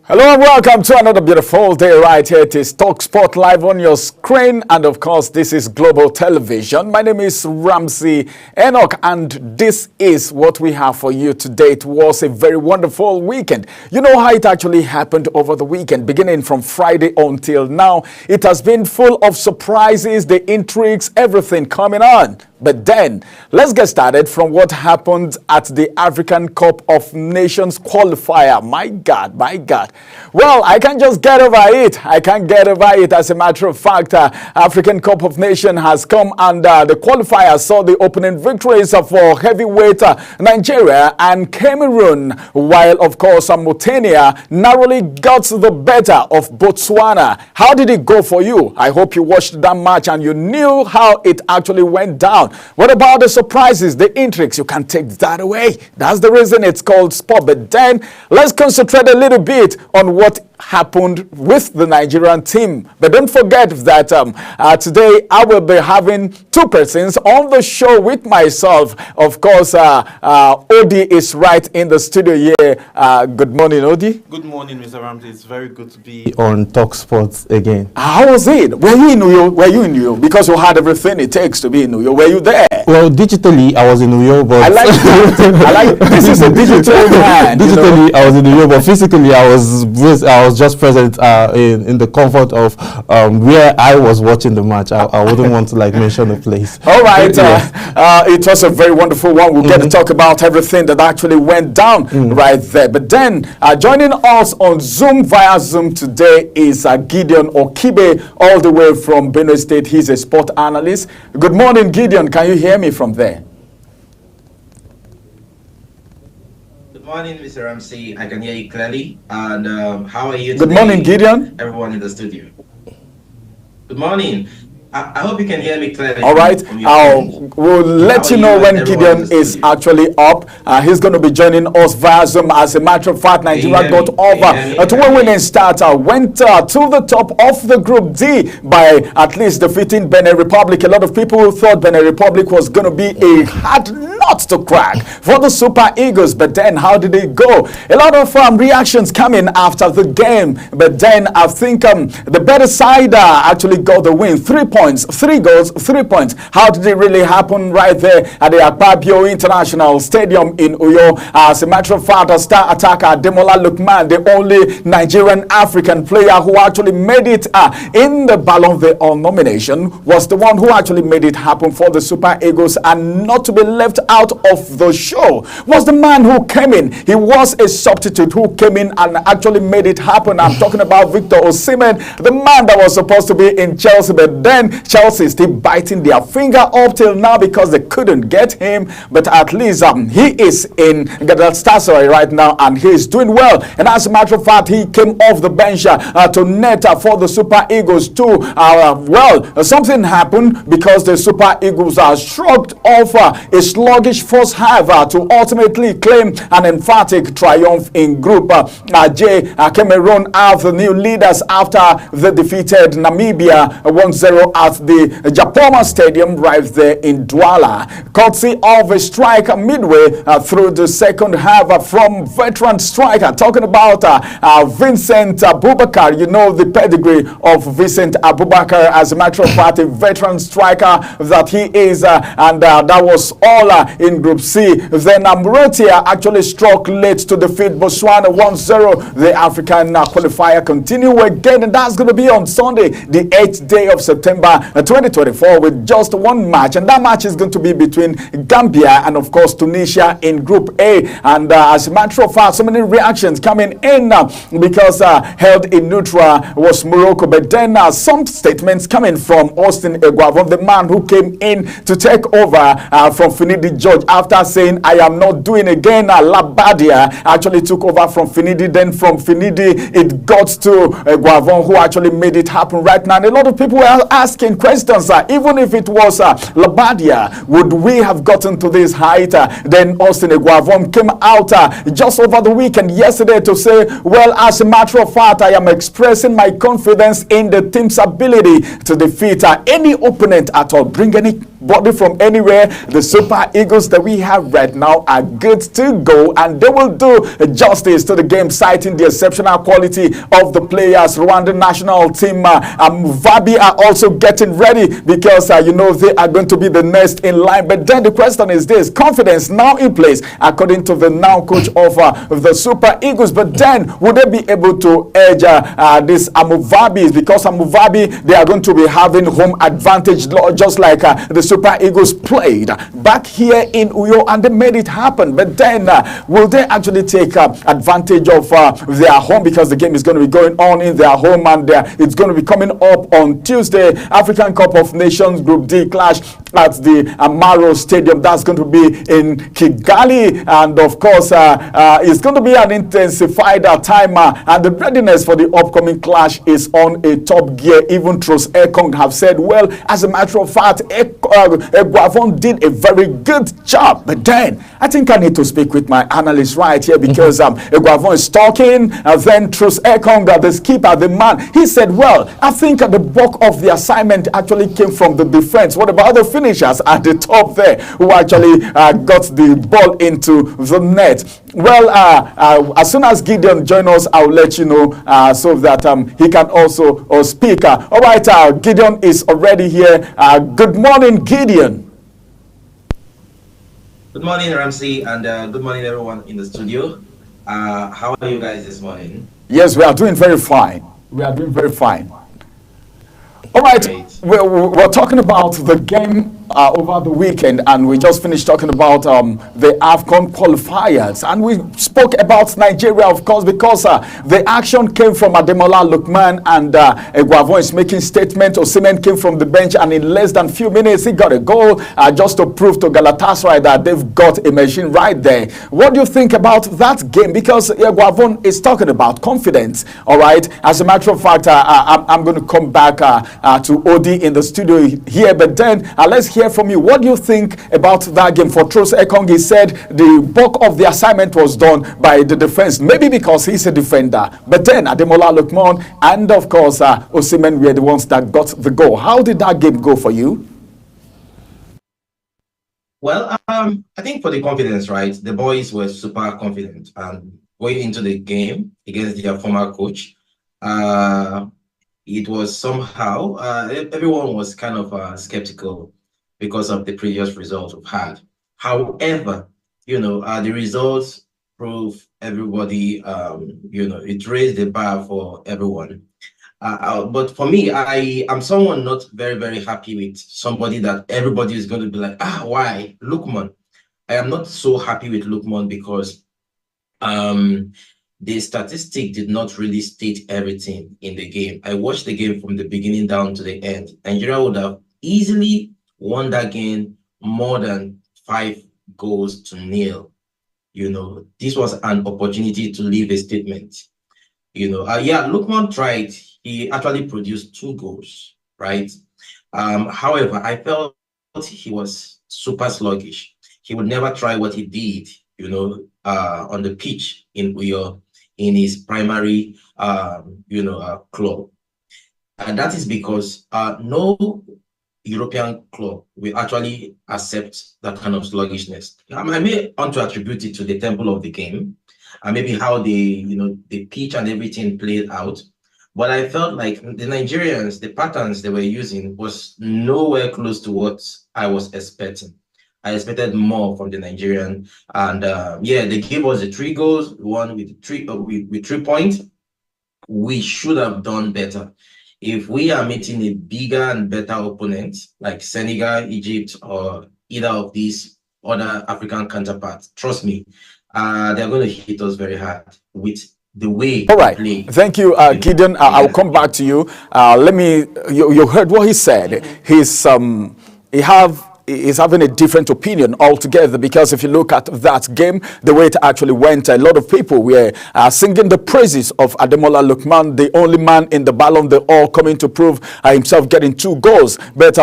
Hello and welcome to another beautiful day right here. It is Talk Sport live on your screen, and of course this is Global Television. My name is Ramsey Enoch, and this is what we have for you today. It was a very wonderful weekend. You know how it actually happened over the weekend, beginning from Friday until now. It has been full of surprises, the intrigues, everything coming on. But then, let's get started from what happened at the African Cup of Nations qualifier. My God, my God. Well, I can't just get over it. I can't get over it. As a matter of fact, African Cup of Nations has come, and the qualifier saw the opening victories for heavyweight Nigeria and Cameroon, while, of course, Mauritania narrowly got the better of Botswana. How did it go for you? I hope you watched that match and you knew how it actually went down. What about the surprises, the intrigues? You can take that away. That's the reason it's called sport. But then let's concentrate a little bit on what happened with the Nigerian team. But don't forget that today I will be having two persons on the show with myself. Of course, Odi is right in the studio here. Good morning, Odi. Good morning, Mr. Ramsey. It's very good to be on Talk Sports again. How was it? Were you in New York? Were you in New York? Because you had everything it takes to be in New York. Were you there? Well, digitally, I was in New York, but I like this is a digital man. Digitally, I was in New York, but physically, I was just present in the comfort of where I was watching the match. I wouldn't want to mention the place. All right, it was a very wonderful one. We'll get to talk about everything that actually went down right there. But then joining us on Zoom via Zoom today is Gideon Okibe, all the way from Benue State. He's a sport analyst. Good morning, Gideon. Can you hear me from there? Good morning, Mr. Ramsey. I can hear you clearly. And how are you today? Good morning, Gideon. Everyone in the studio. Good morning. I hope you can hear me clearly. All right. We'll let you know when Gideon is actually up. He's going to be joining us via Zoom. As a matter of fact, Nigeria got over to a winning start. Went to the top of the Group D by at least defeating Benin Republic. A lot of people thought Benin Republic was going to be a hard nut to crack for the Super Eagles. But then, how did it go? A lot of reactions coming after the game. But then, I think the better side actually got the win. 3 points, 3 goals, 3 points. How did it really happen right there at the Akpabio International Stadium in Uyo? As a matter of fact, star attacker Demola Lukman, the only Nigerian African player who actually made it in the Ballon d'Or nomination, was the one who actually made it happen for the Super Eagles. And not to be left out of the show was the man who came in. He was a substitute who came in and actually made it happen. I'm talking about Victor Osimhen, the man that was supposed to be in Chelsea, but then then Chelsea still biting their finger up till now because they couldn't get him. But at least he is in Galatasaray right now, and he is doing well. And as a matter of fact, he came off the bench to net for the Super Eagles too. Something happened because the Super Eagles shrugged off a sluggish first half to ultimately claim an emphatic triumph in Group J. Cameroon are the new leaders after they defeated Namibia 1-0 at the Japoma Stadium right there in Douala. Courtesy of a strike midway through the second half from veteran striker. Talking about Vincent Abubakar. You know the pedigree of Vincent Abubakar. As a matter of fact, a veteran striker that he is, and that was all in Group C. Then Mauritania actually struck late to defeat Botswana 1-0. The African qualifier continue again, and that's going to be on Sunday, the 8th day of September 2024, with just one match, and that match is going to be between Gambia and of course Tunisia in Group A. And as a matter of fact, so many reactions coming in because held in neutral was Morocco, but then some statements coming from Austin Eguavoen, the man who came in to take over from Finidi George after saying, "I am not doing again." Labadia actually took over from Finidi. Then from Finidi, it got to Eguavoen, who actually made it happen right now. And a lot of people were asking questions. Even if it was Labadia, would we have gotten to this height? Then Austin Eguavoen came out just over the weekend yesterday to say, well, as a matter of fact, I am expressing my confidence in the team's ability to defeat any opponent at all. Bring anybody from anywhere. The Super Eagles that we have right now are good to go, and they will do justice to the game, citing the exceptional quality of the players. Rwanda national team Muvabi are also getting ready because you know they are going to be the next in line. But then the question is this: confidence now in place, according to the now coach of the Super Eagles. But then would they be able to edge this Amuvabis? Because Amuvabi, they are going to be having home advantage, just like the Super Eagles played back here in Uyo, and they made it happen. But then will they actually take advantage of their home, because the game is going to be going on in their home, and it's going to be coming up on Tuesday. African Cup of Nations Group D clash at the Amaro Stadium. That's going to be in Kigali, and of course it's going to be an intensified time, and the readiness for the upcoming clash is on a top gear. Even Tros Ekong have said, well, as a matter of fact, Eguavoen did a very good job. But then I think I need to speak with my analyst right here, because Eguavoen is talking, then Tros Ekong, the skipper, the man, he said, well, I think the bulk of the assignment actually came from the defense. What about the finishers at the top there, who actually got the ball into the net? Well, as soon as Gideon joins us, I'll let you know so that he can also speak. All right, Gideon is already here. Good morning, Gideon. Good morning, Ramsey, and good morning, everyone in the studio. How are you guys this morning? Yes, we are doing very fine. We are doing very fine. All right, we're talking about the game over the weekend, and we just finished talking about the AFCON qualifiers, and we spoke about Nigeria, of course, because the action came from Ademola Lookman, and Eguavoen is making statement. Osimhen came from the bench, and in less than few minutes he got a goal just to prove to Galatasaray that they've got a machine right there. What do you think about that game? Because Eguavoen is talking about confidence. All right, as a matter of fact, I'm going to come back to Odi in the studio here, but then let's hear from you. What do you think about that game? For Tros Ekong, he said the bulk of the assignment was done by the defense, maybe because he's a defender. But then Ademola Lookman and of course Osimhen were the ones that got the goal. How did that game go for you? Well, I think for the confidence, right? The boys were super confident going into the game against their former coach. It was somehow everyone was kind of skeptical because of the previous results we've had. However, you know, the results prove everybody, you know, it raised the bar for everyone. But for me, I'm someone not very, very happy with somebody that everybody is going to be like, why? Lookman. I am not so happy with Lookman because the statistic did not really state everything in the game. I watched the game from the beginning down to the end. Nigeria would have easily won that game more than 5-0. This was an opportunity to leave a statement. Yeah, Lookman tried. He actually produced 2 goals, right? However, I felt he was super sluggish. He would never try what he did, on the pitch in Uyo, in his primary, club. And that is because no European club will actually accept that kind of sluggishness. I may want to attribute it to the tempo of the game and maybe how the pitch and everything played out. But I felt like the Nigerians, the patterns they were using was nowhere close to what I was expecting. I expected more from the Nigerian, and yeah, they gave us the 3 goals, one with 3 points. We should have done better. If we are meeting a bigger and better opponent like Senegal, Egypt, or either of these other African counterparts, trust me, they're going to hit us very hard with the way. All right. Thank you, Gideon. I'll come back to you. You heard what he said. He's having a different opinion altogether, because if you look at that game, the way it actually went, a lot of people were singing the praises of Ademola Lookman, the only man in the Ballon d'Or coming to prove himself getting 2 goals. But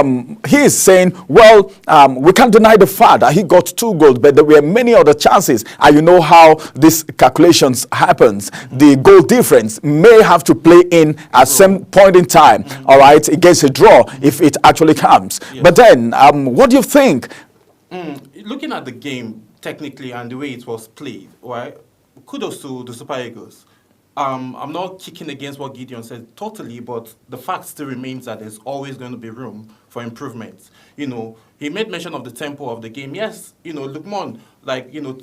he is saying, well, we can't deny the fact that he got 2 goals, but there were many other chances. And you know how these calculations happens. The goal difference may have to play in at some point in time, all right, against a draw if it actually comes. Yes. But then, what do you think? Looking at the game technically and the way it was played, right? Kudos to the Super Eagles. I'm not kicking against what Gideon said totally, but the fact still remains that there's always going to be room for improvement. He made mention of the tempo of the game. Yes, Lookman,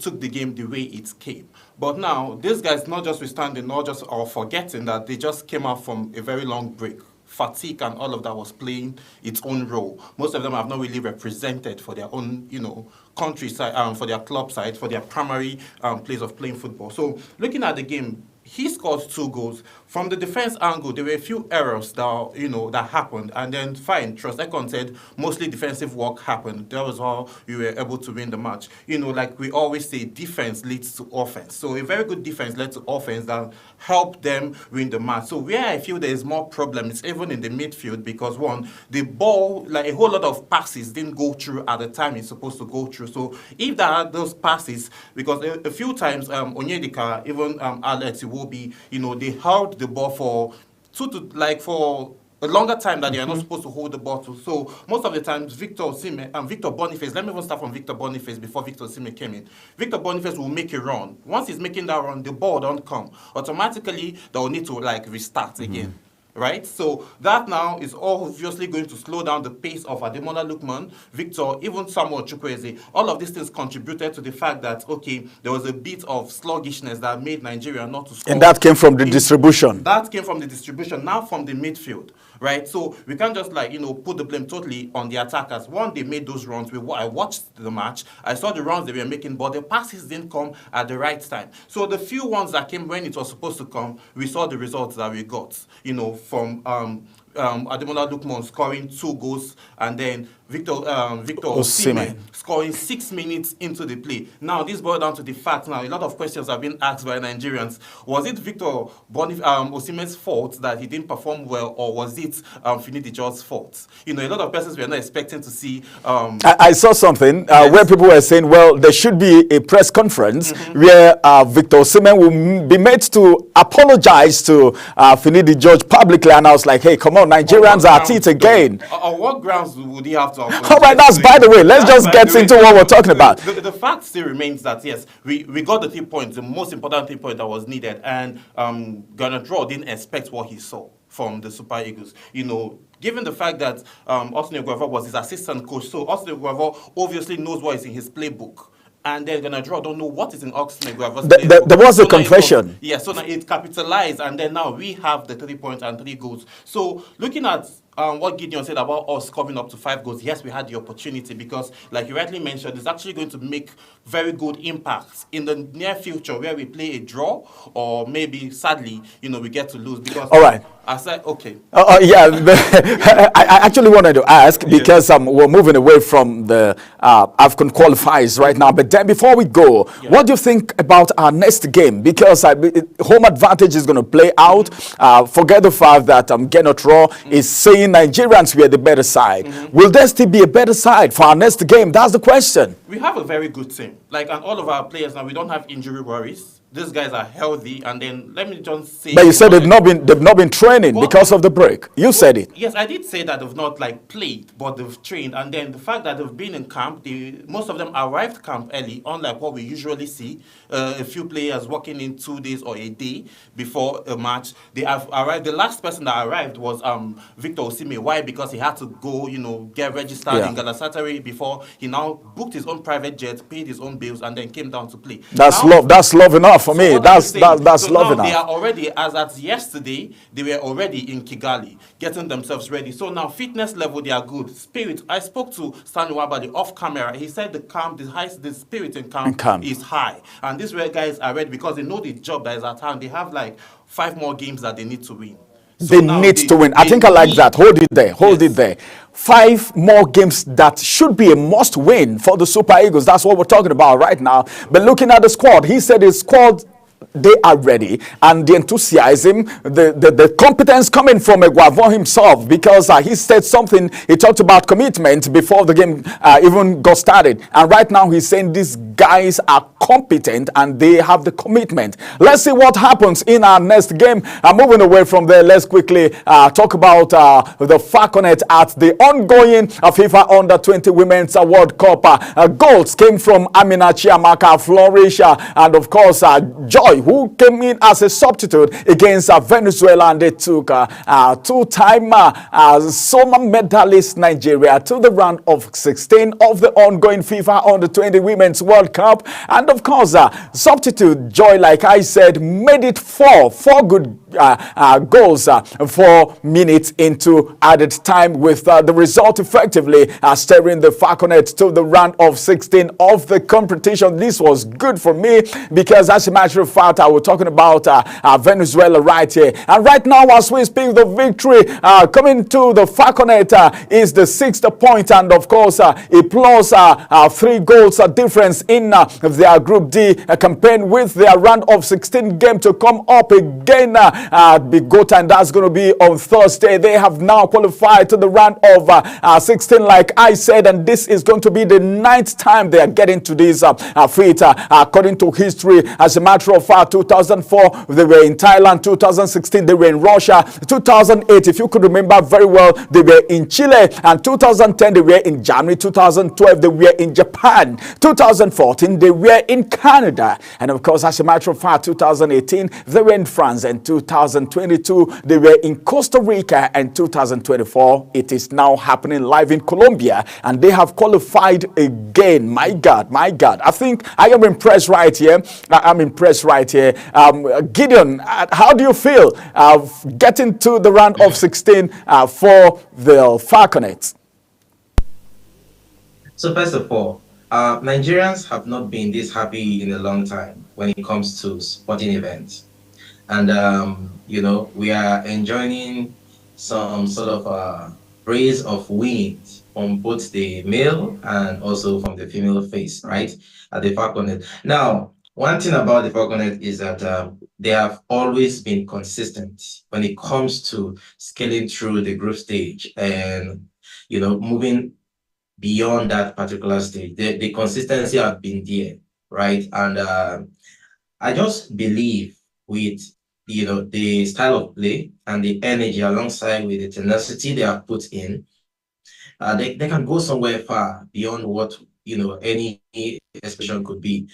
took the game the way it came. But now, these guys, not just withstanding, not just or forgetting that they just came out from a very long break. Fatigue and all of that was playing its own role. Most of them have not really represented for their own, country side, for their club side, for their primary place of playing football. So looking at the game, he scored 2 goals. From the defense angle, there were a few errors that happened, and then fine. Trostekon said mostly defensive work happened. That was how you were able to win the match. Like we always say, defense leads to offense. So a very good defense led to offense that helped them win the match. So where I feel there is more problem is even in the midfield, because one, the ball, like a whole lot of passes didn't go through at the time it's supposed to go through. So if there are those passes, because a few times Onyedika, even Alex Iwobi, they held the ball for a longer time that they are not supposed to hold the ball to. So most of the times, Victor Boniface, let me even start from Victor Boniface before Victor Osimhen came in. Victor Boniface will make a run. Once he's making that run, the ball don't come. Automatically, they'll need to restart again. Right? So that now is obviously going to slow down the pace of Ademola Lookman, Victor, even Samuel Chukwueze. All of these things contributed to the fact that, okay, there was a bit of sluggishness that made Nigeria not to score. And that came from the distribution. That came from the distribution, now from the midfield. Right? So we can't just put the blame totally on the attackers. One, they made those runs. I watched the match. I saw the runs they were making, but the passes didn't come at the right time. So the few ones that came when it was supposed to come, we saw the results that we got, from Ademola Lookman scoring 2 goals, and then Victor Osimhen scoring 6 minutes into the play. Now, this boils down to the fact now, a lot of questions have been asked by Nigerians. Was it Victor Osimhen's fault that he didn't perform well, or was it Finidi George's fault? A lot of persons were not expecting to see... I saw something where people were saying, well, there should be a press conference where Victor Osimhen will be made to apologize to Finidi George publicly, and I was like, hey, come on, Nigerians are at it again. On what grounds would he have to apologize? All right, by the way, let's just get into what we're talking about. The fact still remains that, yes, we got the 3 points, the most important 3 points that was needed, and Ghana Draw didn't expect what he saw from the Super Eagles. Given the fact that Austin Eguavoen was his assistant coach, so Austin Eguavoen obviously knows what is in his playbook. And they're going to draw, don't know what is in Austin Eguavoen's playbook. There was a confession. So now it capitalized, and then now we have the 3 points and 3 goals. So looking at what Gideon said about us scoring up to 5 goals, yes, we had the opportunity because, like you rightly mentioned, it's actually going to make very good impacts in the near future where we play a draw or maybe, sadly, we get to lose because. All right. I said, okay. Yeah, I actually wanted to ask because we're moving away from the AFCON qualifiers right now. But then before we go, what do you think about our next game? Because home advantage is going to play out. Forget the fact that Gennett Raw is saying Nigerians were the better side. Will there still be a better side for our next game? That's the question. We have a very good team. And all of our players now, we don't have injury worries. These guys are healthy, and then let me just say. But you said they've not been training because of the break. You said it. Yes, I did say that they've not played, but they've trained, and then the fact that they've been in camp, most of them arrived camp early, unlike what we usually see. A few players working in 2 days or a day before a match. They have arrived. The last person that arrived was Victor Osimhen. Why? Because he had to go, get registered in Galatasaray before he now booked his own private jet, paid his own bills, and then came down to play. That's love. That's love enough for me. That's so love now enough. They are already, as at yesterday, they were already in Kigali, getting themselves ready. So now fitness level, they are good. Spirit, I spoke to Stanley Wabali off camera. He said the spirit in camp is high. And these guys are ready because they know the job that is at hand. They have 5 more games that they need to win. So they need to win. I think I like that. Hold it there. Hold it there. 5 more games that should be a must win for the Super Eagles. That's what we're talking about right now. But looking at the squad, he said his squad, they are ready, and the enthusiasm, the competence coming from Eguavon himself, because he said something. He talked about commitment before the game even got started, and right now he's saying these guys are competent and they have the commitment. Let's see what happens in our next game. Moving away from there, let's quickly talk about the Falconet at the ongoing FIFA Under-20 Women's World Cup. Goals came from Amina Chiamaka, Flourish, and of course Joy, who came in as a substitute against Venezuela, and they took two-time silver medalist Nigeria to the round of 16 of the ongoing FIFA Under-20 Women's World Cup. And of course, substitute Joy, like I said, made it four good goals 4 minutes into added time, with the result effectively steering the Falconet to the round of 16 of the competition. This was good for me because, as a matter of fact, we're talking about Venezuela right here. And right now, as we speak, the victory coming to the Falconet is the 6th point, and of course, it plus 3 goals difference in their Group D campaign, with their round of 16 game to come up again at Bigota, and that's going to be on Thursday. They have now qualified to the round of 16, like I said, and this is going to be the 9th time they are getting to this feat. According to history, as a matter of fact, 2004 they were in Thailand, 2016 they were in Russia, 2008, if you could remember very well, they were in Chile, and 2010 they were in Germany, 2012 they were in Japan, 2014 they were in Canada, and of course, as a matter of fact, 2018 they were in France, and 2022 they were in Costa Rica, and 2024 it is now happening live in Colombia, and they have qualified again. My God, I think I am impressed right here. I'm impressed right here. Gideon, how do you feel getting to the round of 16 for the Falconets? So first of all, Nigerians have not been this happy in a long time when it comes to sporting events. And, we are enjoying some sort of praise of wins on both the male and also from the female face, right, at the Falconet. Now, one thing about the Falconet is that they have always been consistent when it comes to scaling through the group stage and, moving beyond that particular stage. The consistency have been there, right? And I just believe with the style of play and the energy alongside with the tenacity they have put in, they can go somewhere far beyond what any expression could be.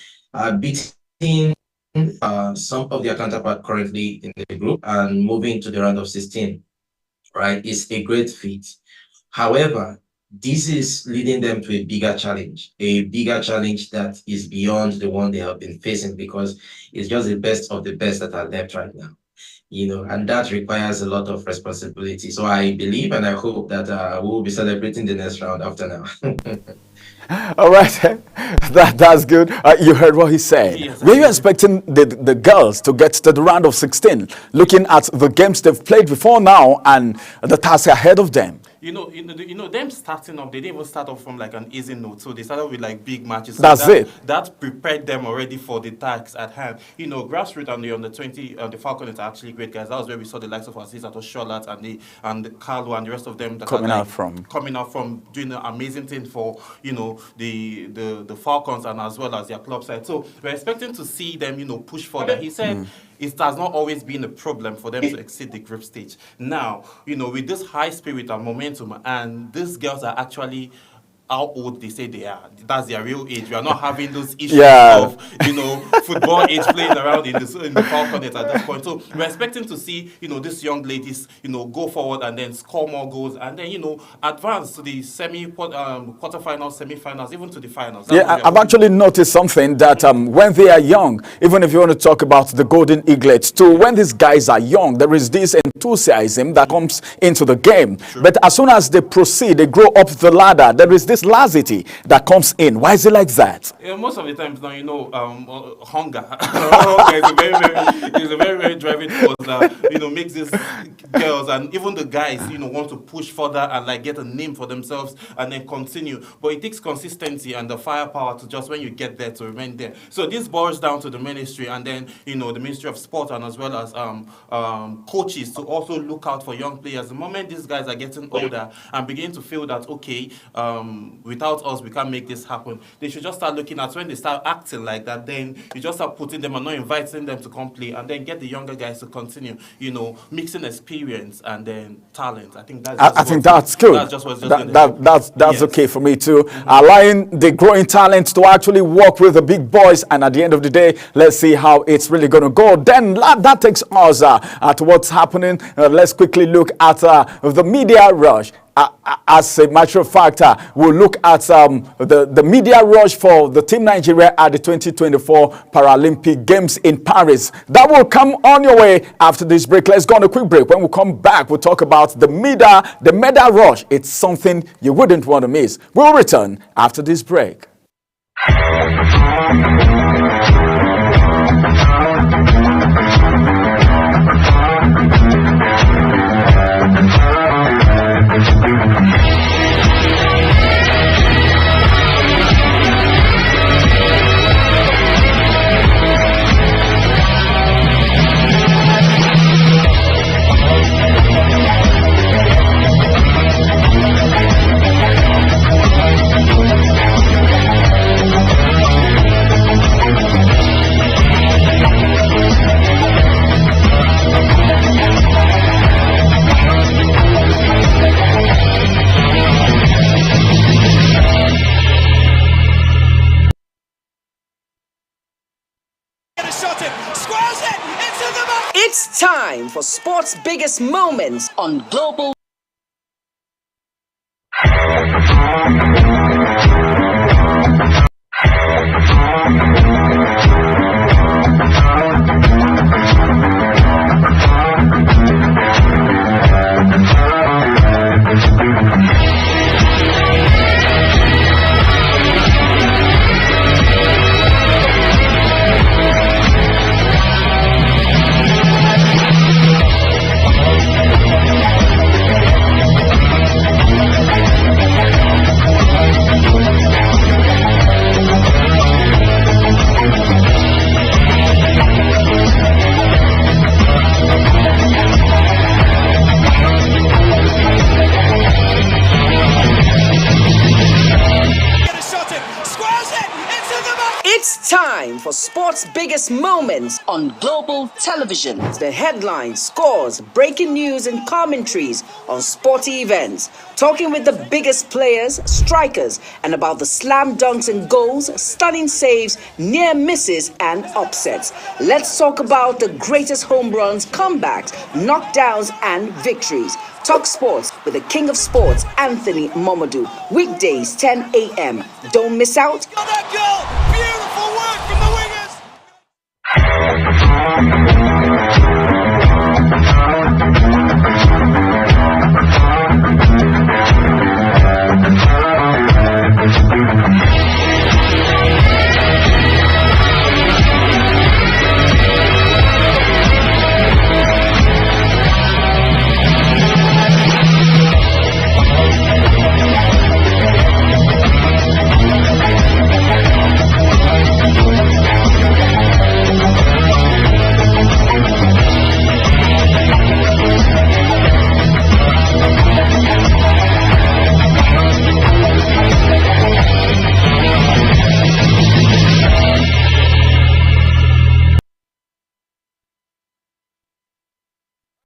Beating some of their counterpart currently in the group and moving to the round of 16, right, is a great feat. However, this is leading them to a bigger challenge that is beyond the one they have been facing, because it's just the best of the best that are left right now. and that requires a lot of responsibility. So I believe and I hope that we will be celebrating the next round after now. All right, that's good. You heard what he said. Yes, Were you expecting the girls to get to the round of 16, looking at the games they've played before now and the task ahead of them? Them starting up, they didn't even start off from like an easy note. So they started with like big matches. So That's it. That prepared them already for the tasks at hand. Grassroots and the under 20, the Falcons are actually great guys. That was where we saw the likes of Aziz Atosholat and the Carlo and the rest of them that Coming are out from doing an amazing thing for the Falcons and as well as their club side. So we're expecting to see them push further. He said. It has not always been a problem for them to exceed the group stage. Now, with this high spirit and momentum, and these girls are actually how old they say they are. That's their real age. We are not having those issues of, football age playing around in the Falcons at this point. So we're expecting to see, these young ladies, go forward and then score more goals and then, advance to the quarterfinals, semi-finals, even to the finals. I've actually noticed something that when they are young, even if you want to talk about the Golden Eaglets too, when these guys are young, there is this enthusiasm that comes into the game. True. But as soon as they proceed, they grow up the ladder, there is this lassity that comes in. Why is it like that? Most of the times now, hunger. It's a very, very driving force that, makes these girls and even the guys, want to push further and like get a name for themselves and then continue. But it takes consistency and the firepower to just when you get there to remain there. So this boils down to the ministry and then, the Ministry of Sport and as well as coaches to also look out for young players. The moment these guys are getting older and begin to feel that, okay, without us, we can't make this happen. They should just start looking at when they start acting like that, then you just start putting them and not inviting them to come play and then get the younger guys to continue, mixing experience and then talent. I think that's I think that's good. That's just what's just that's okay for me too. Allowing the growing talent to actually work with the big boys, and at the end of the day, let's see how it's really going to go. Then that takes us at what's happening. Let's quickly look at the media rush. As a matter of fact, we'll look at the media rush for the Team Nigeria at the 2024 Paralympic Games in Paris. That will come on your way after this break. Let's go on a quick break. When we come back, we'll talk about the medal rush. It's something you wouldn't want to miss. We'll return after this break. It's time for sports' biggest moments on Global. It's time for sports' biggest moments on global television. The headlines, scores, breaking news and commentaries on sporty events. Talking with the biggest players, strikers, and about the slam dunks and goals, stunning saves, near misses and upsets. Let's talk about the greatest home runs, comebacks, knockdowns and victories. Talk Sports with the King of Sports, Anthony Momodu. Weekdays, 10 a.m. Don't miss out. Beautiful work from the wingers.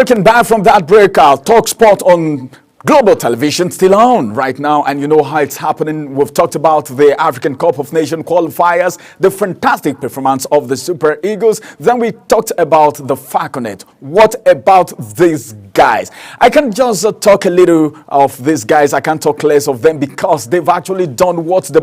Looking back from that break, Talk Sport on Global Television still on right now, and you know how it's happening. We've talked about the African Cup of Nations qualifiers, the fantastic performance of the Super Eagles. Then we talked about the Falconet. What about these guys? I can just talk a little of these guys. I can't talk less of them because they've actually done what the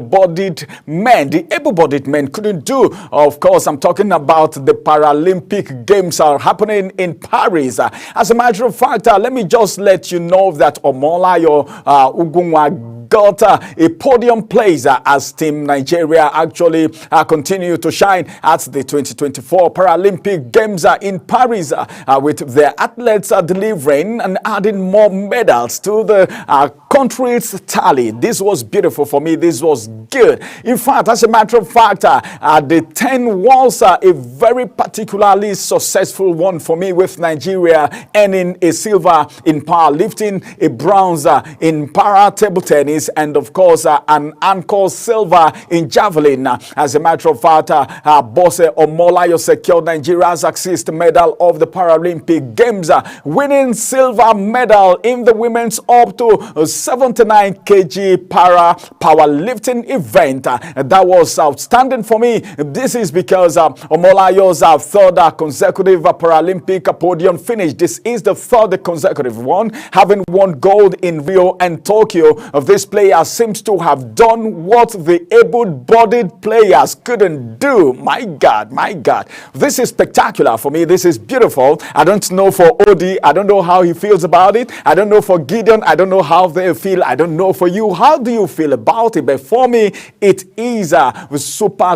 able-bodied men couldn't do. Of course, I'm talking about the Paralympic Games are happening in Paris. As a matter of fact, let me just let you know that Omolayo Ugunwa got a podium place as Team Nigeria actually continue to shine at the 2024 Paralympic Games in Paris with their athletes delivering and adding more medals to the country's tally. This was beautiful for me. This was good. In fact, as a matter of fact, the 10 was a very particularly successful one for me, with Nigeria earning a silver in powerlifting, a bronze in para table tennis, and of course an encore silver in javelin. As a matter of fact, Bose Omolayo secured Nigeria's 6th medal of the Paralympic Games, winning silver medal in the women's up to 79 kg para powerlifting event. That was outstanding for me. This is because Omolayo's third consecutive Paralympic podium finish. This is the third consecutive one, having won gold in Rio and Tokyo. This player seems to have done what the able-bodied players couldn't do. My God, my God. This is spectacular for me. This is beautiful. I don't know for Odi. I don't know how he feels about it. I don't know for Gideon. I don't know how they feel. I don't know for you. How do you feel about it? But for me, it is super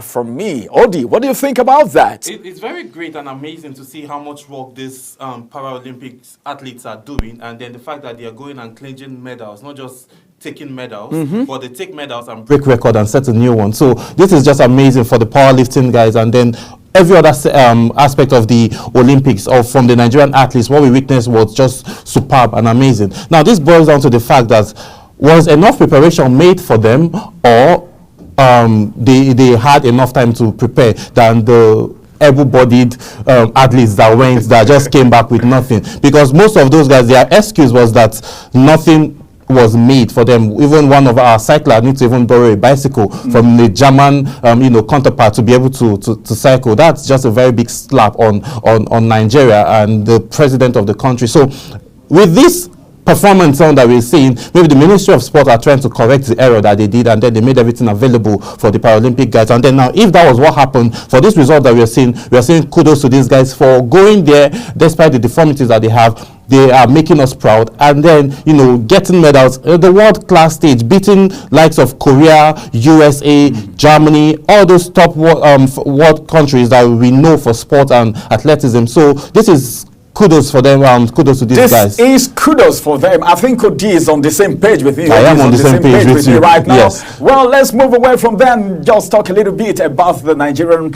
for me. Odi, what do you think about that? It's very great and amazing to see how much work these Paralympics athletes are doing, and then the fact that they are going and clinching medals, not just taking medals, but they take medals and break record and set a new one. So this is just amazing for the powerlifting guys, and then every other aspect of the Olympics or from the Nigerian athletes. What we witnessed was just superb and amazing. Now this boils down to the fact that was enough preparation made for them, or they had enough time to prepare than the able-bodied athletes that just came back with nothing. Because most of those guys, their excuse was that nothing was made for them. Even one of our cyclists needs to even borrow a bicycle from the German counterpart to be able to cycle. That's just a very big slap on Nigeria and the president of the country. So with this performance on that we're seeing, maybe the Ministry of Sport are trying to correct the error that they did, and then they made everything available for the Paralympic guys. And then now, if that was what happened for this result that we are saying kudos to these guys for going there despite the deformities that they have. They are making us proud, and then getting medals at the world-class stage, beating likes of Korea, USA, Germany, all those top world countries that we know for sport and athleticism. So this is kudos for them, kudos to these guys. This is kudos for them. I think Odi is on the same page with you. I am on the same page with you right now. Yes. Well, let's move away from them. Just talk a little bit about the Nigerian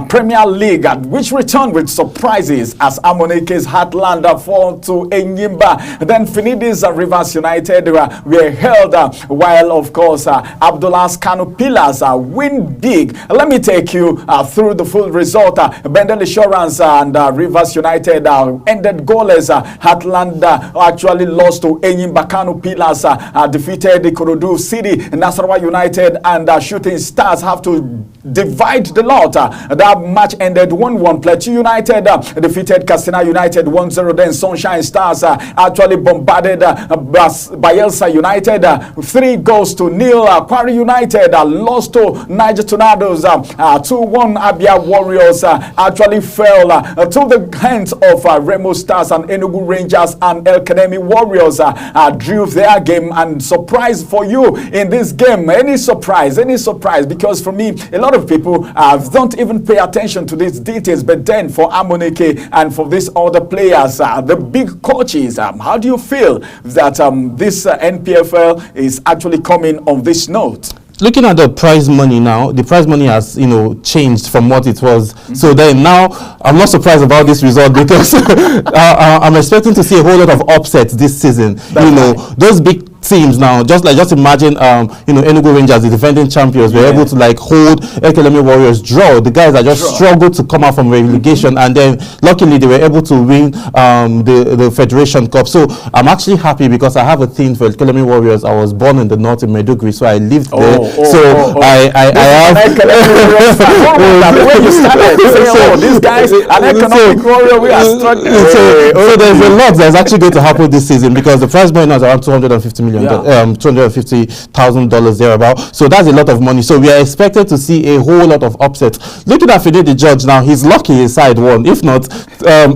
Premier League, which returned with surprises as Amonike's Heartland fall to Enyimba. Then Finidis Rivers United were held, while of course Abdullah's Kano Pillars win big. Let me take you through the full result. Bendel Insurance and Rivers United ended goalless. Heartland actually lost to Enyimba. Kano Pillars defeated Ikorodu City. Nasarawa United and Shooting Stars have to divide the lot. That match ended 1-1. Plateau United defeated Katsina United 1-0. Then Sunshine Stars actually bombarded Bayelsa United 3-0. Quarry United lost to Niger Tornadoes 2-1. Abia Warriors actually fell to the hands of Remo Stars, and Enugu Rangers and El Kanemi Warriors drew their game. And surprise for you in this game, any surprise, because for me, a lot of people don't even pay attention to these details. But then for Amonike and for these other players, the big coaches, how do you feel that this NPFL is actually coming on this note? Looking at the prize money now, the prize money has, changed from what it was. So then now, I'm not surprised about this result because I'm expecting to see a whole lot of upsets this season. Those big teams now, just imagine Enugu Rangers, the defending champions, were able to like hold Ekeleme Warriors draw. The guys that just struggled to come out from relegation, and then luckily they were able to win the Federation Cup. So I'm actually happy because I have a thing for Ekeleme Warriors. I was born in the north in Maiduguri, so I lived there. I have the way you started, these guys an economic warrior, we are struggling. So there's a lot that's actually going to happen this season because the prize money is around $250,000 thereabout. So that's a lot of money. So we are expected to see a whole lot of upsets. Looking at Finidi George now, he's lucky his side won. If not,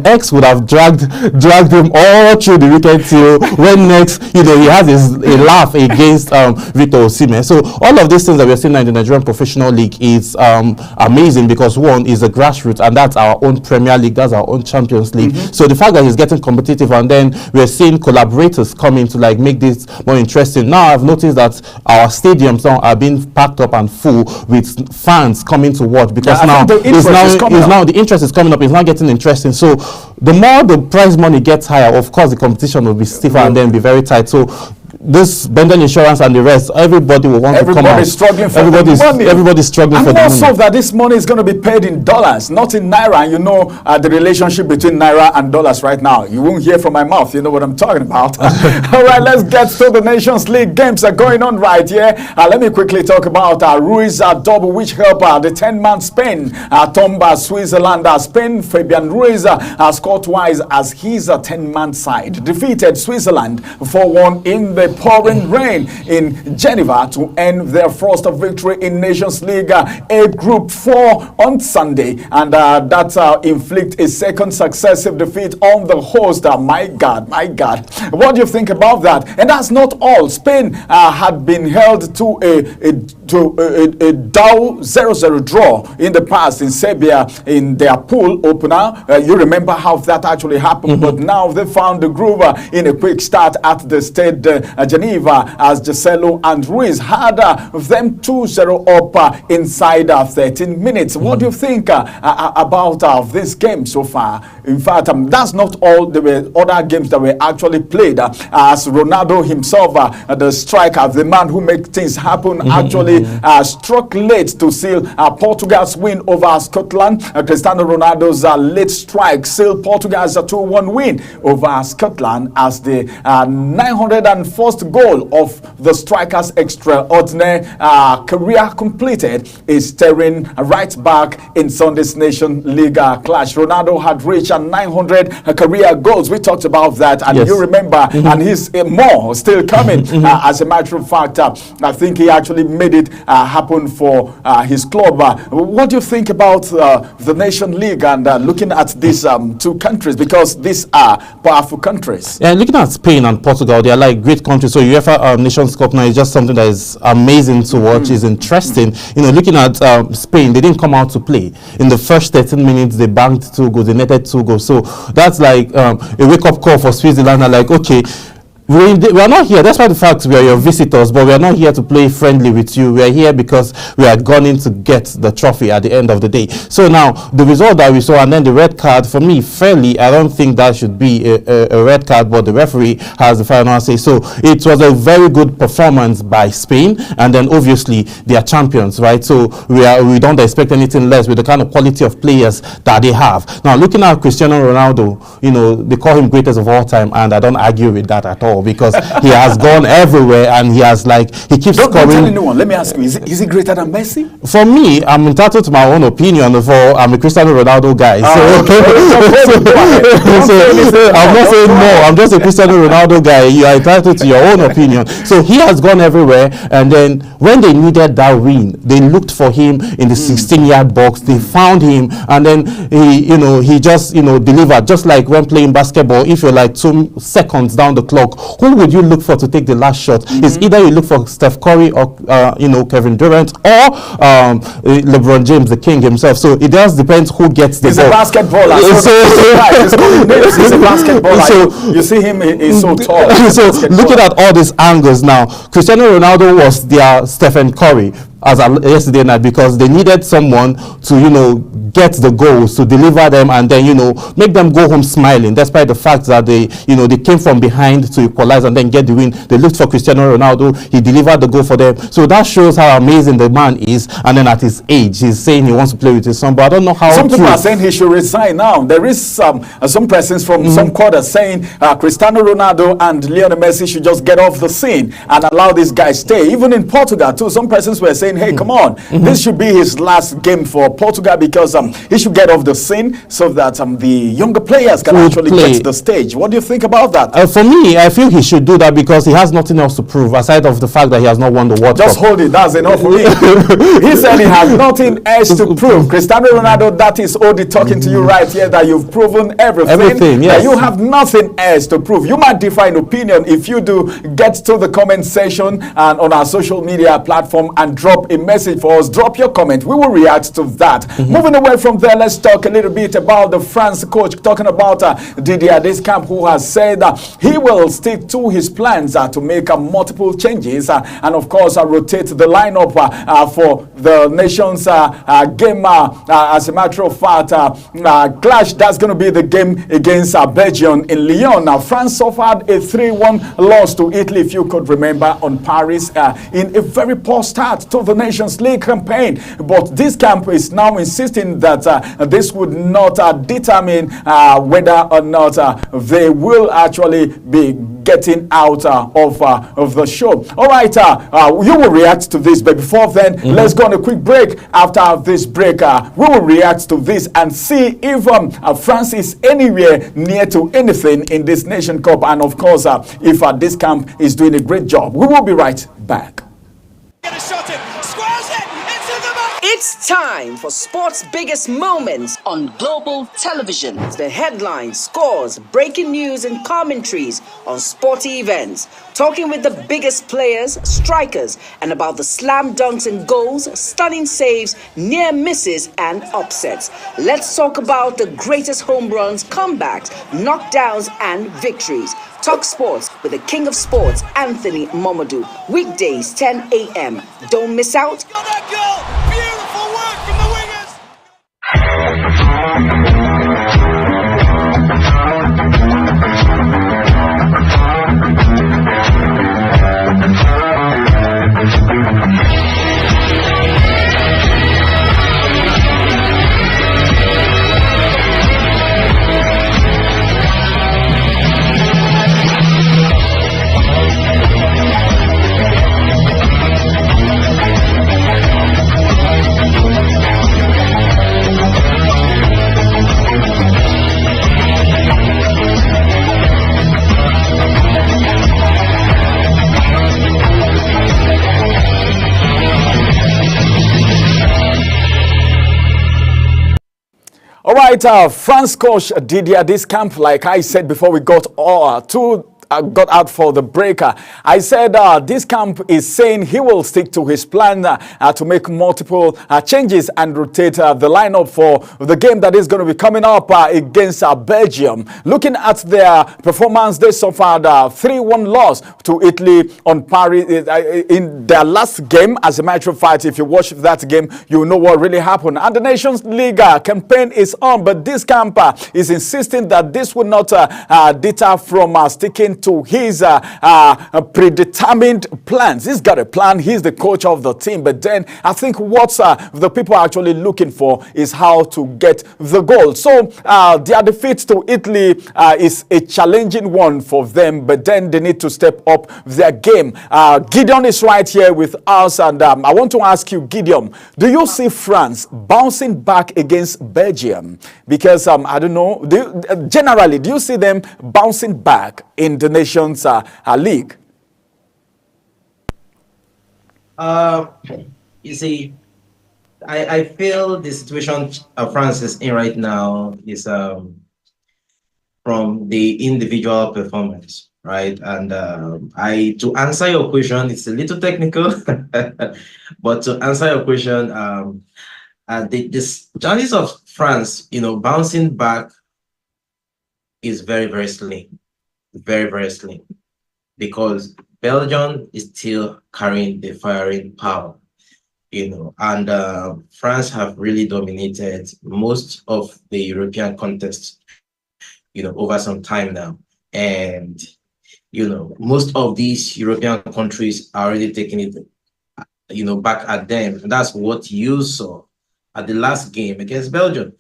X would have dragged him all through the weekend till when next, he has a laugh against Victor Osimhen. So all of these things that we're seeing now in the Nigerian Professional League is amazing because one is a grassroots, and that's our own Premier League, that's our own Champions League. So the fact that he's getting competitive, and then we're seeing collaborators coming to like make this more interesting. Now I've noticed that our stadiums now are being packed up and full with fans coming to watch because the interest is coming up. It's now getting interesting. So the more the prize money gets higher, of course the competition will be stiffer and then be very tight. So this Bendel Insurance and the rest, everybody will want to come out. Everybody's struggling for the money. Everybody's struggling for the money. And also that this money is going to be paid in dollars, not in naira. You know the relationship between naira and dollars right now. You won't hear from my mouth. You know what I'm talking about. All right, let's get to the Nations League games are going on right here. Let me quickly talk about Ruiz double, which helped the 10-man Spain Tomba Switzerland. Spain, Fabian Ruiz scored twice as his 10-man side defeated Switzerland 4-1 in the pouring rain in Geneva to end their first victory in Nations League A Group 4 on Sunday, and that inflict a second successive defeat on the host. My God, what do you think about that? And that's not all. Spain had been held to a dull 0-0 draw in the past in Serbia in their pool opener. You remember how that actually happened, but now they found the groove in a quick start at the Stade Geneva as Giselo and Ruiz had them 2-0 up inside 13 minutes. What do you think about this game so far? In fact, that's not all. There were other games that were actually played as Ronaldo himself, the striker, the man who makes things happen, actually struck late to seal Portugal's win over Scotland. Cristiano Ronaldo's late strike sealed Portugal's 2-1 win over Scotland as the 901st goal of the striker's extraordinary career completed, is staring right back in Sunday's Nation League clash. Ronaldo had reached 900 career goals. We talked about that, and you remember, and he's more still coming. As a matter of fact, I think he actually made it happen for his club. What do you think about the Nation League and looking at these two countries, because these are powerful countries? Yeah, looking at Spain and Portugal, they are like great countries. So UEFA Nations Cup now is just something that is amazing to watch, is interesting. Looking at Spain, they didn't come out to play. In the first 13 minutes, they banked 2 goals, they netted 2 goals. So that's like a wake-up call for Switzerland. Like, okay, we are not here, despite the fact we are your visitors, but we are not here to play friendly with you. We are here because we are gunning to get the trophy at the end of the day. So now, the result that we saw, and then the red card, for me, fairly, I don't think that should be a red card, but the referee has the final say. So it was a very good performance by Spain, and then obviously they are champions, right? So we don't expect anything less with the kind of quality of players that they have. Now, looking at Cristiano Ronaldo, they call him greatest of all time, and I don't argue with that at all, because he has gone everywhere, and he has he keeps scoring. Don't tell anyone. Let me ask you, is he greater than Messi? For me, I'm entitled to my own opinion. I'm a Cristiano Ronaldo guy. I'm not saying no. I'm just a Cristiano Ronaldo guy. You are entitled to your own opinion. So he has gone everywhere, and then when they needed that win, they looked for him in the 16-yard box. They found him, and then he just delivered. Just like when playing basketball, if you're like 2 seconds down the clock, who would you look for to take the last shot? It's either you look for Steph Curry or Kevin Durant or LeBron James, the king himself. So it just depends who gets the ball. He's a basketballer. He's a basketballer. So you see him, he's so tall. So looking at all these angles now, Cristiano Ronaldo was their Stephen Curry. yesterday night, because they needed someone to, you know, get the goals, to deliver them, and then, you know, make them go home smiling, despite the fact that they, you know, they came from behind to equalize and then get the win. They looked for Cristiano Ronaldo, he delivered the goal for them. So that shows how amazing the man is. And then at his age, he's saying he wants to play with his son, but I don't know how. Some people are saying he should resign now. There is some persons from some quarters saying Cristiano Ronaldo and Lionel Messi should just get off the scene and allow this guy stay. Even in Portugal too, some persons were saying, hey, come on, this should be his last game for Portugal, because he should get off the scene so that the younger players can actually get the stage. What do you think about that? For me, I feel he should do that because he has nothing else to prove aside of the fact that he has not won the World Cup. Just hold it, that's enough for me. He said he has nothing else to prove. Cristiano Ronaldo, that is Odi talking to you right here, that you've proven everything, yes. That you have nothing else to prove. You might differ in opinion. If you do, get to the comment section and on our social media platform and drop a message for us. Drop your comment. We will react to that. Moving away from there, let's talk a little bit about the France coach, talking about Didier Deschamps, who has said that he will stick to his plans to make multiple changes and of course rotate the lineup for the nation's game. As a matter of fact, clash, that's going to be the game against Belgium in Lyon. Now, France suffered a 3-1 loss to Italy, if you could remember, on Paris in a very poor start to the Nations League campaign. But this camp is now insisting that this would not determine whether or not they will actually be getting out of the show. All right, you will react to this, but before then, let's go on a quick break. After this break, we will react to this and see if France is anywhere near to anything in this Nation Cup, and of course, if this camp is doing a great job. We will be right back. Get a shot in, squares it, into the back. It's time for sports' biggest moments on global television. The headlines, scores, breaking news, and commentaries on sporty events. Talking with the biggest players, strikers, and about the slam dunks and goals, stunning saves, near misses, and upsets. Let's talk about the greatest home runs, comebacks, knockdowns, and victories. Talk sports with the king of sports, Anthony Momadou. Weekdays, 10 a.m. Don't miss out. Got that goal! Beautiful work from the wingers! All right, France coach Didier Deschamps, like I said before we got got out for the breaker. I said this camp is saying he will stick to his plan to make multiple changes and rotate the lineup for the game that is going to be coming up against Belgium. Looking at their performance, they suffered 3-1 loss to Italy on Paris in their last game. As a matter of fact, if you watch that game, you know what really happened. And the Nations League campaign is on, but this camp is insisting that this will not deter from sticking to his predetermined plans. He's got a plan. He's the coach of the team. But then I think what the people are actually looking for is how to get the goal. So their defeat to Italy is a challenging one for them, but then they need to step up their game. Gideon is right here with us, and I want to ask you, Gideon, do you see France bouncing back against Belgium? Because I don't know, generally, do you see them bouncing back in the Nations League? You see, I feel the situation France is in right now is from the individual performance, right? And to answer your question, it's a little technical, but to answer your question, the chances of France, bouncing back is very, very slim. Very, very slim, because Belgium is still carrying the firing power. and France have really dominated most of the European contests, over some time now. And, most of these European countries are already taking it, back at them. And that's what you saw at the last game against Belgium,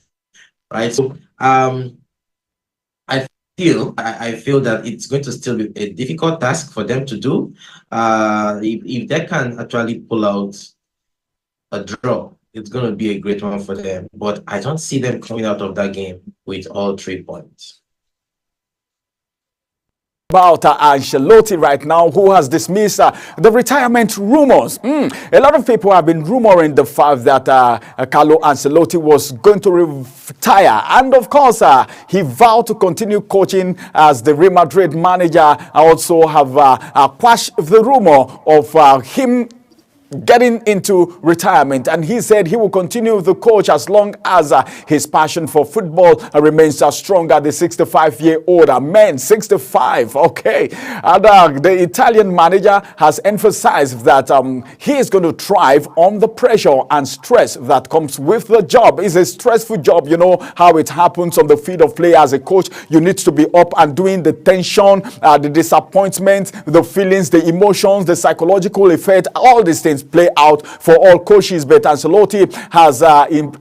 right? So I feel that it's going to still be a difficult task for them to do. If they can actually pull out a draw, it's going to be a great one for them. But I don't see them coming out of that game with all 3 points. About Ancelotti right now, who has dismissed the retirement rumors. A lot of people have been rumoring the fact that Carlo Ancelotti was going to retire. And of course, he vowed to continue coaching as the Real Madrid manager. I also have quashed the rumor of him getting into retirement, and he said he will continue the coach as long as his passion for football remains strong at the 65-year-old man. 65, okay. And the Italian manager has emphasized that he is going to thrive on the pressure and stress that comes with the job. It's a stressful job. You know how it happens on the field of play. As a coach, you need to be up and doing the tension, the disappointment, the feelings, the emotions, the psychological effect. All these things play out for all coaches, but Ancelotti has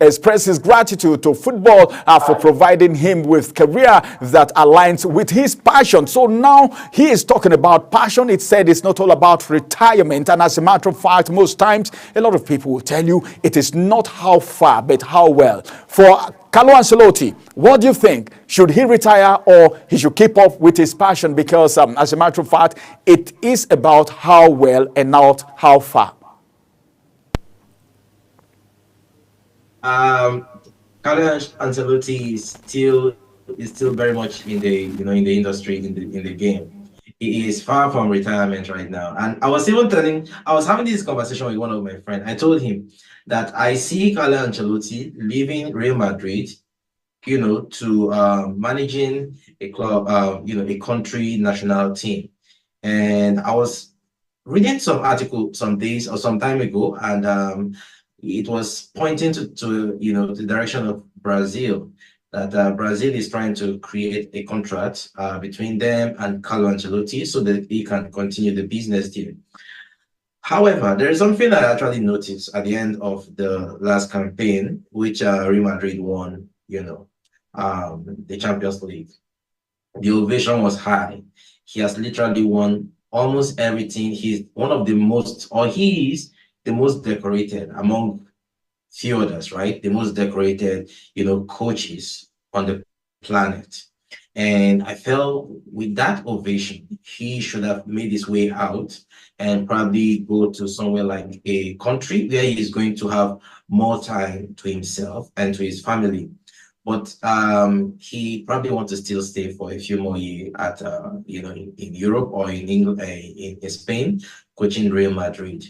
expressed his gratitude to football for providing him with career that aligns with his passion. So now he is talking about passion. It said it's not all about retirement, and as a matter of fact, most times a lot of people will tell you it is not how far but how well. For Carlo Ancelotti, what do you think? Should he retire or he should keep up with his passion? Because as a matter of fact, it is about how well and not how far. Carlo Ancelotti is still very much in the in the industry, in the game. He is far from retirement right now. And I was having this conversation with one of my friends. I told him that I see Carlo Ancelotti leaving Real Madrid, to managing a club, a country national team. And I was reading some article some days or some time ago, and it was pointing to the direction of Brazil, that Brazil is trying to create a contract between them and Carlo Ancelotti so that he can continue the business deal. However, there is something I actually noticed at the end of the last campaign, which Real Madrid won, the Champions League. The ovation was high. He has literally won almost everything. He is the most decorated among few others, right? The most decorated, coaches on the planet. And I felt with that ovation, he should have made his way out and probably go to somewhere like a country where he's going to have more time to himself and to his family. But he probably wants to still stay for a few more years at, in Europe or in England, in Spain, coaching Real Madrid.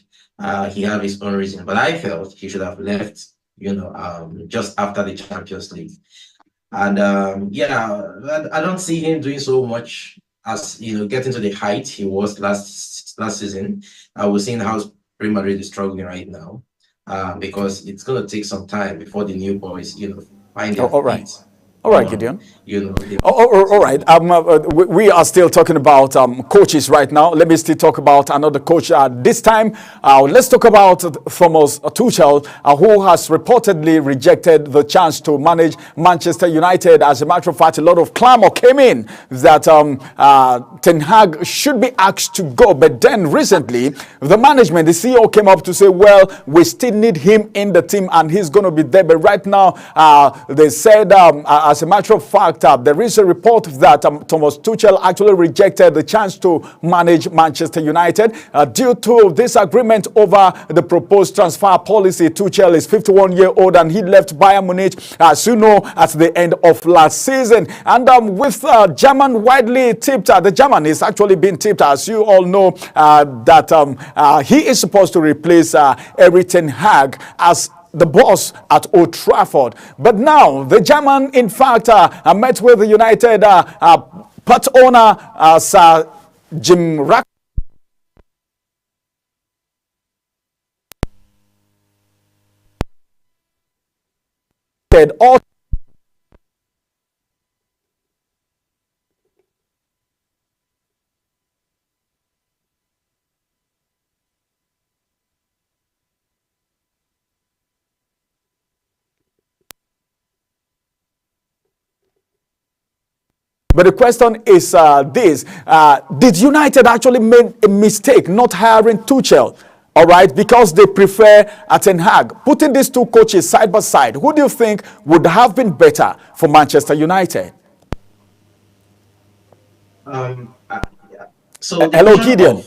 He had his own reason, but I felt he should have left, just after the Champions League. And I don't see him doing so much as getting to the height he was last season. We're seeing how Real Madrid is struggling right now, because it's going to take some time before the new boys, find their feet. All right, Gideon. All right. We are still talking about coaches right now. Let me still talk about another coach. This time, let's talk about Thomas Tuchel, who has reportedly rejected the chance to manage Manchester United. As a matter of fact, a lot of clamor came in that Ten Hag should be asked to go. But then recently, the management, the CEO came up to say, well, we still need him in the team and he's going to be there. But right now, they said, as a matter of fact, there is a report that Thomas Tuchel actually rejected the chance to manage Manchester United due to disagreement over the proposed transfer policy. Tuchel is 51-year-old and he left Bayern Munich, as you know, at the end of last season. And with German widely tipped, the German is actually being tipped, as you all know, that he is supposed to replace Erik ten Hag as the boss at Old Trafford. But now the German, in fact, met with the United part owner Sir Jim Ratcliffe. all. But the question is this: did United actually make a mistake not hiring Tuchel? All right, because they prefer Ten Hag. Putting these two coaches side by side, who do you think would have been better for Manchester United? So hello, Gideon.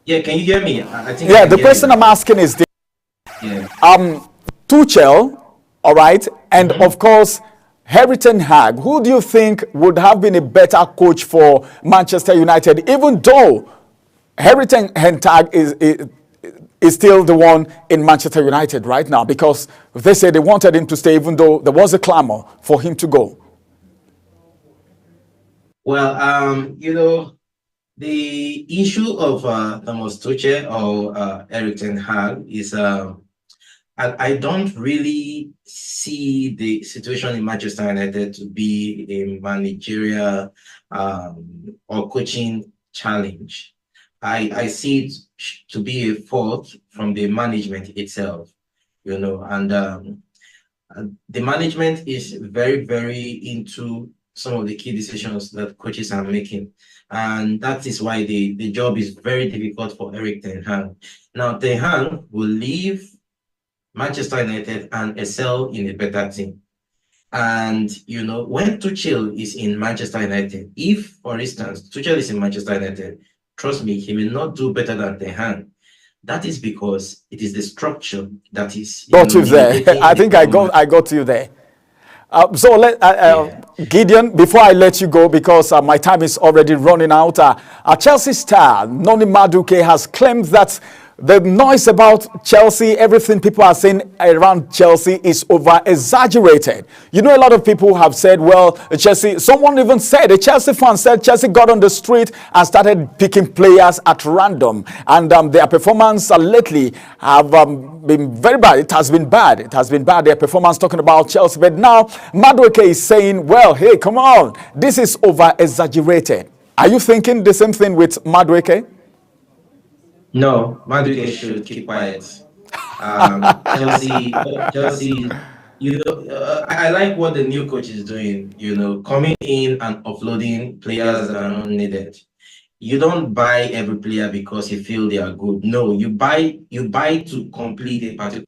Yeah, can you hear me? I think. Yeah, the question I'm asking is this: Tuchel, all right, and of course, Ten Hag. Who do you think would have been a better coach for Manchester United, even though Ten Hag is still the one in Manchester United right now, because they say they wanted him to stay even though there was a clamor for him to go? Well, the issue of Thomas Tuchel or Ten Hag is I don't really see the situation in Manchester United to be a managerial or coaching challenge. I see it to be a fault from the management itself, and the management is very, very into some of the key decisions that coaches are making. And that is why the job is very difficult for Ten Hag. Now, Ten Hag will leave Manchester United and excel in a better team. And, when Tuchel is in Manchester United, if, for instance, Tuchel is in Manchester United, trust me, he will not do better than Ten Hag. That is because it is the structure that is. Got you there. I think I got you there. So Gideon, before I let you go, because my time is already running out, Chelsea star Noni Madueke has claimed that the noise about Chelsea, everything people are saying around Chelsea is over-exaggerated. A lot of people have said, well, Chelsea, someone even said, a Chelsea fan said Chelsea got on the street and started picking players at random. And their performance lately have been very bad. It has been bad. It has been bad, their performance, talking about Chelsea. But now Madueke is saying, well, hey, come on, this is over-exaggerated. Are you thinking the same thing with Madueke? No, Madueke should keep quiet. Chelsea, I like what the new coach is doing, coming in and offloading players that are not needed. You don't buy every player because you feel they are good. No, you buy to complete a particular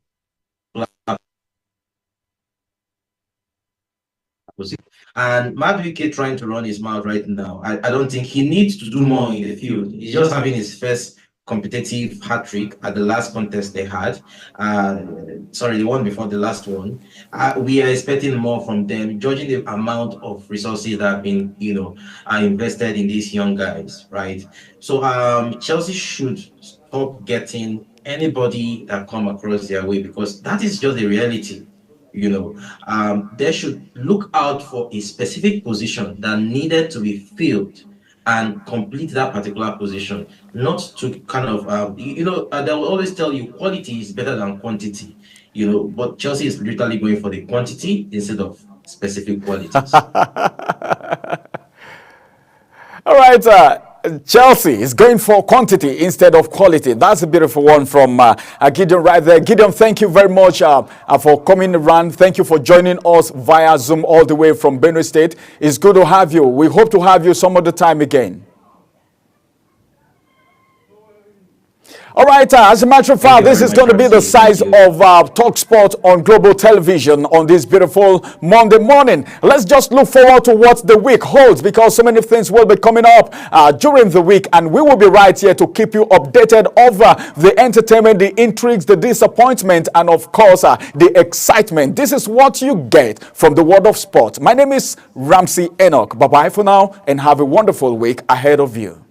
position. And Madueke trying to run his mouth right now. I don't think he needs to do more in the field. He's just having his first competitive hat-trick at the last contest they had. The one before the last one. We are expecting more from them, judging the amount of resources that have been, are invested in these young guys, right? So Chelsea should stop getting anybody that come across their way, because that is just the reality. They should look out for a specific position that needed to be filled and complete that particular position, not to kind of, they will always tell you quality is better than quantity, but Chelsea is literally going for the quantity instead of specific qualities. All right, Chelsea is going for quantity instead of quality. That's a beautiful one from Gideon right there. Gideon, thank you very much for coming around. Thank you for joining us via Zoom all the way from Benue State. It's good to have you. We hope to have you some other time again. All right, as a matter of fact, this is going to be the size of TalkSport on global television on this beautiful Monday morning. Let's just look forward to what the week holds, because so many things will be coming up during the week, and we will be right here to keep you updated over the entertainment, the intrigues, the disappointment, and of course, the excitement. This is what you get from the world of sport. My name is Ramsey Enoch. Bye-bye for now, and have a wonderful week ahead of you.